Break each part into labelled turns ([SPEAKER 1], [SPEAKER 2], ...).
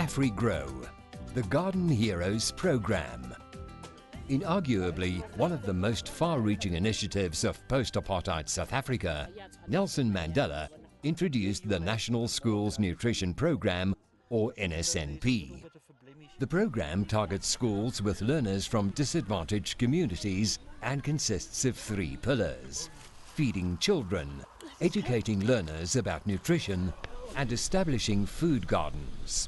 [SPEAKER 1] AfriGrow, the Garden Heroes program. Inarguably one of the most far-reaching initiatives of post-apartheid South Africa, Nelson Mandela introduced the National Schools Nutrition Program, or NSNP. The program targets schools with learners from disadvantaged communities and consists of 3 pillars: feeding children, educating learners about nutrition, and establishing food gardens.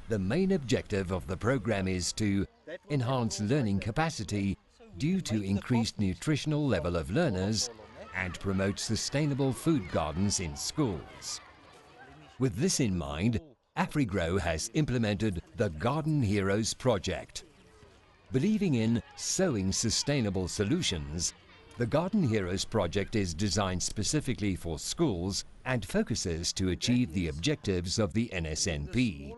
[SPEAKER 1] The main objective of the program is to enhance learning capacity due to increased nutritional level of learners and promote sustainable food gardens in schools. With this in mind, AfriGrow has implemented the Garden Heroes project. Believing in sowing sustainable solutions, the Garden Heroes project is designed specifically for schools and focuses to achieve the objectives of the NSNP.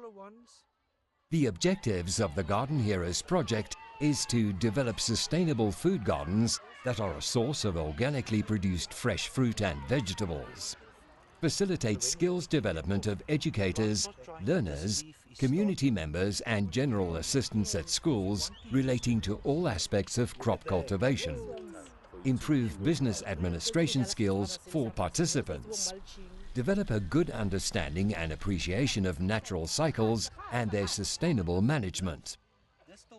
[SPEAKER 1] The objectives of the Garden Heroes project is to develop sustainable food gardens that are a source of organically produced fresh fruit and vegetables, facilitate skills development of educators, learners, community members and general assistants at schools relating to all aspects of crop cultivation, improve business administration skills for participants, develop a good understanding and appreciation of natural cycles and their sustainable management,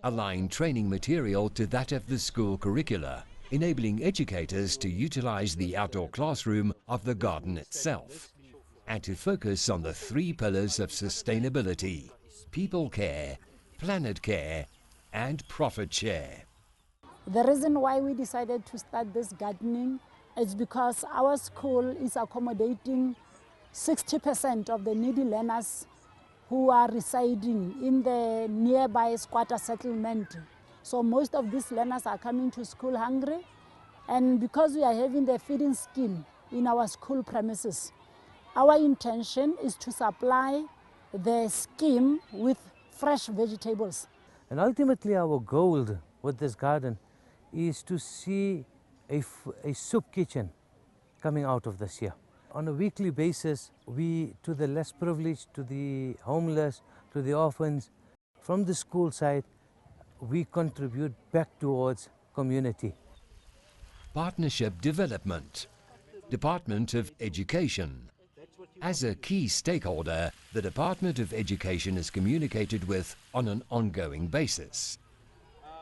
[SPEAKER 1] align training material to that of the school curricula, enabling educators to utilize the outdoor classroom of the garden itself, and to focus on the 3 pillars of sustainability: people care, planet care, and profit share.
[SPEAKER 2] The reason why we decided to start this gardening is because our school is accommodating 60% of the needy learners who are residing in the nearby squatter settlement. So most of these learners are coming to school hungry, and because we are having the feeding scheme in our school premises, our intention is to supply the scheme with fresh vegetables.
[SPEAKER 3] And ultimately our goal with this garden is to see a soup kitchen coming out of this year. On a weekly basis, we, to the less privileged, to the homeless, to the orphans, from the school side, we contribute back towards community.
[SPEAKER 1] Partnership Development, Department of Education. As a key stakeholder, the Department of Education is communicated with on an ongoing basis.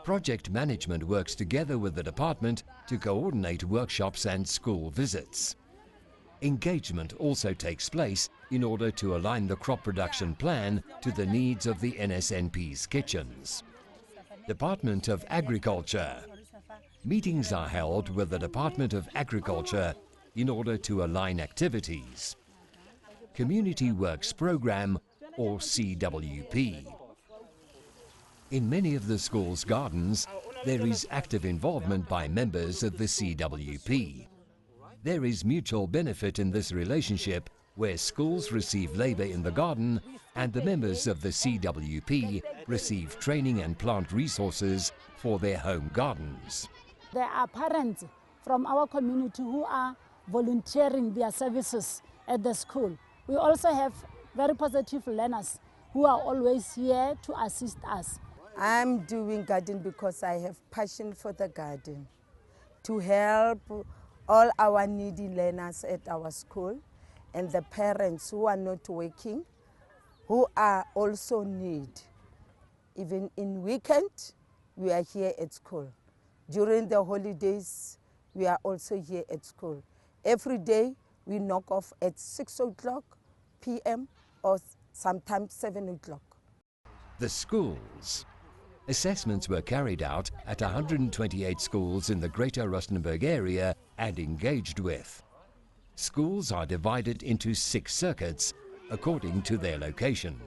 [SPEAKER 1] Project management works together with the department to coordinate workshops and school visits. Engagement also takes place in order to align the crop production plan to the needs of the NSNP's kitchens. Department of Agriculture. Meetings are held with the Department of Agriculture in order to align activities. Community Works Program, or CWP. In many of the school's gardens, there is active involvement by members of the CWP. There is mutual benefit in this relationship where schools receive labor in the garden and the members of the CWP receive training and plant resources for their home gardens.
[SPEAKER 2] There are parents from our community who are volunteering their services at the school. We also have very positive learners who are always here to assist us.
[SPEAKER 4] I'm doing garden because I have passion for the garden, to help all our needy learners at our school and the parents who are not working, who are also need. Even in weekend, we are here at school. During the holidays, we are also here at school. Every day, we knock off at 6 o'clock p.m. or sometimes 7 o'clock.
[SPEAKER 1] The schools. Assessments were carried out at 128 schools in the Greater Rustenburg area and engaged with. Schools are divided into 6 circuits according to their location.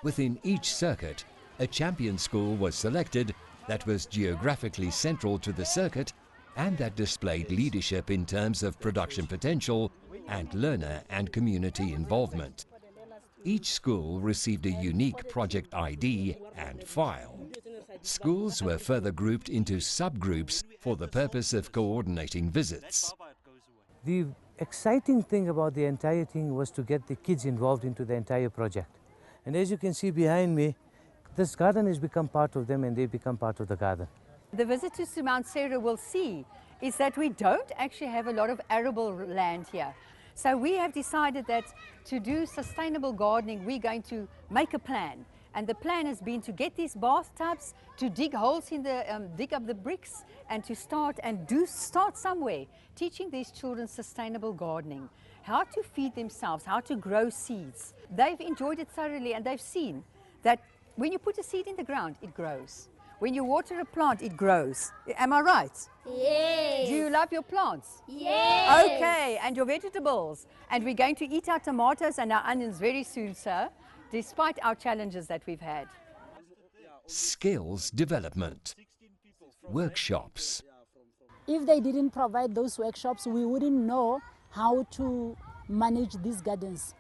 [SPEAKER 1] Within each circuit, a champion school was selected that was geographically central to the circuit and that displayed leadership in terms of production potential and learner and community involvement. Each school received a unique project ID and file. Schools were further grouped into subgroups for the purpose of coordinating visits.
[SPEAKER 3] The exciting thing about the entire thing was to get the kids involved into the entire project. And as you can see behind me, this garden has become part of them and they become part of the garden.
[SPEAKER 5] The visitors to Mount Sarah will see is that we don't actually have a lot of arable land here. So we have decided that to do sustainable gardening, we're going to make a plan. And the plan has been to get these bathtubs, to dig holes in the, dig up the bricks, and to start somewhere, teaching these children sustainable gardening, how to feed themselves, how to grow seeds. They've enjoyed it thoroughly and they've seen that when you put a seed in the ground, it grows. When you water a plant, it grows. Am I right?
[SPEAKER 6] Yes.
[SPEAKER 5] Do you love your plants?
[SPEAKER 6] Yes.
[SPEAKER 5] Okay, and your vegetables. And we're going to eat our tomatoes and our onions very soon, sir, despite our challenges that we've had.
[SPEAKER 1] Skills development. Workshops.
[SPEAKER 2] If they didn't provide those workshops, we wouldn't know how to manage these gardens.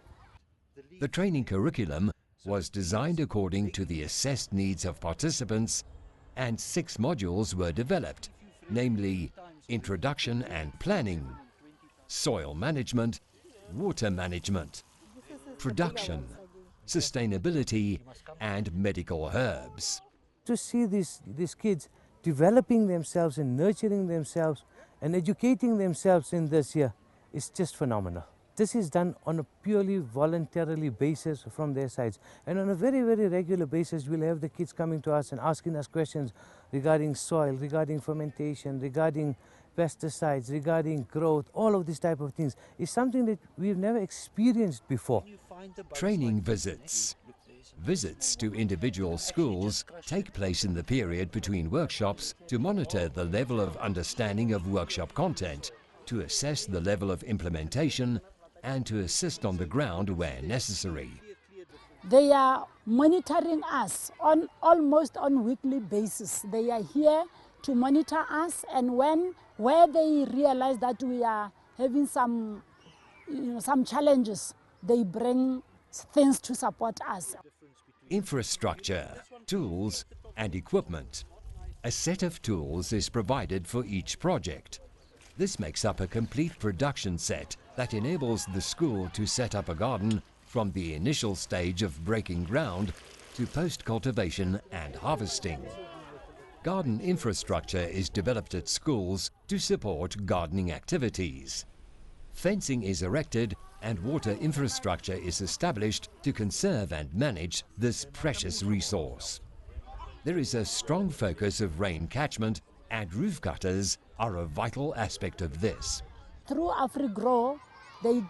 [SPEAKER 1] The training curriculum was designed according to the assessed needs of participants, and 6 modules were developed, namely Introduction and Planning, Soil Management, Water Management, Production, Sustainability, and Medical Herbs.
[SPEAKER 3] To see these kids developing themselves and nurturing themselves and educating themselves in this year is just phenomenal. This is done on a purely voluntarily basis from their sides. And on a very, very regular basis, we'll have the kids coming to us and asking us questions regarding soil, regarding fermentation, regarding pesticides, regarding growth, all of these type of things. It's something that we've never experienced before.
[SPEAKER 1] Training visits. Visits to individual schools take place in the period between workshops to monitor the level of understanding of workshop content, to assess the level of implementation, and to assist on the ground where necessary.
[SPEAKER 2] They are monitoring us on almost on weekly basis. They are here to monitor us, and where they realize that we are having some challenges, they bring things to support us.
[SPEAKER 1] Infrastructure, tools and equipment. A set of tools is provided for each project. This makes up a complete production set that enables the school to set up a garden from the initial stage of breaking ground to post-cultivation and harvesting. Garden infrastructure is developed at schools to support gardening activities. Fencing is erected and water infrastructure is established to conserve and manage this precious resource. There is a strong focus of rain catchment, and roof gutters are a vital aspect of this.
[SPEAKER 2] Through AfriGrow, they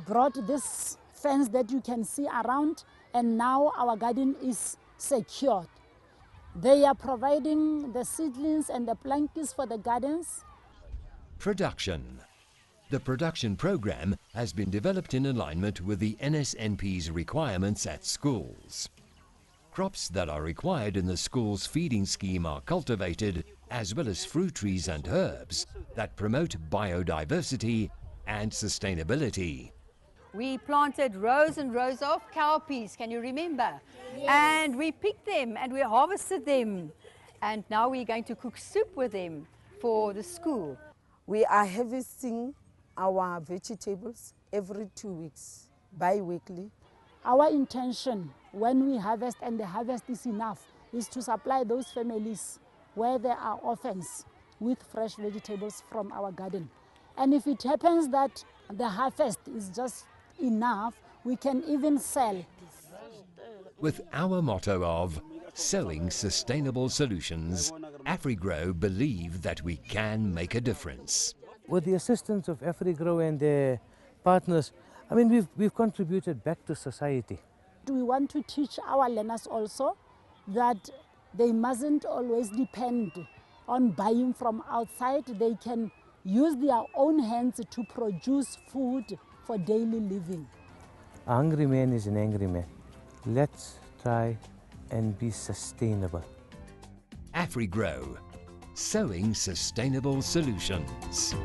[SPEAKER 2] brought this fence that you can see around, and now our garden is secured. They are providing the seedlings and the plankies for the gardens.
[SPEAKER 1] Production. The production program has been developed in alignment with the NSNP's requirements at schools. Crops that are required in the school's feeding scheme are cultivated, as well as fruit trees and herbs that promote biodiversity and sustainability.
[SPEAKER 5] We planted rows and rows of cowpeas, can you remember? Yes. And we picked them and we harvested them. And now we're going to cook soup with them for the school.
[SPEAKER 4] We are harvesting our vegetables every 2 weeks, bi-weekly.
[SPEAKER 2] Our intention when we harvest and the harvest is enough is to supply those families where there are orphans with fresh vegetables from our garden. And if it happens that the harvest is just enough, we can even sell.
[SPEAKER 1] With our motto of sowing sustainable solutions, AfriGrow believe that we can make a difference.
[SPEAKER 3] With the assistance of AfriGrow and their partners, I mean, we've contributed back to society.
[SPEAKER 2] We want to teach our learners also that they mustn't always depend on buying from outside. They can use their own hands to produce food for daily living.
[SPEAKER 3] A hungry man is an angry man. Let's try and be sustainable.
[SPEAKER 1] AfriGrow, sowing sustainable solutions.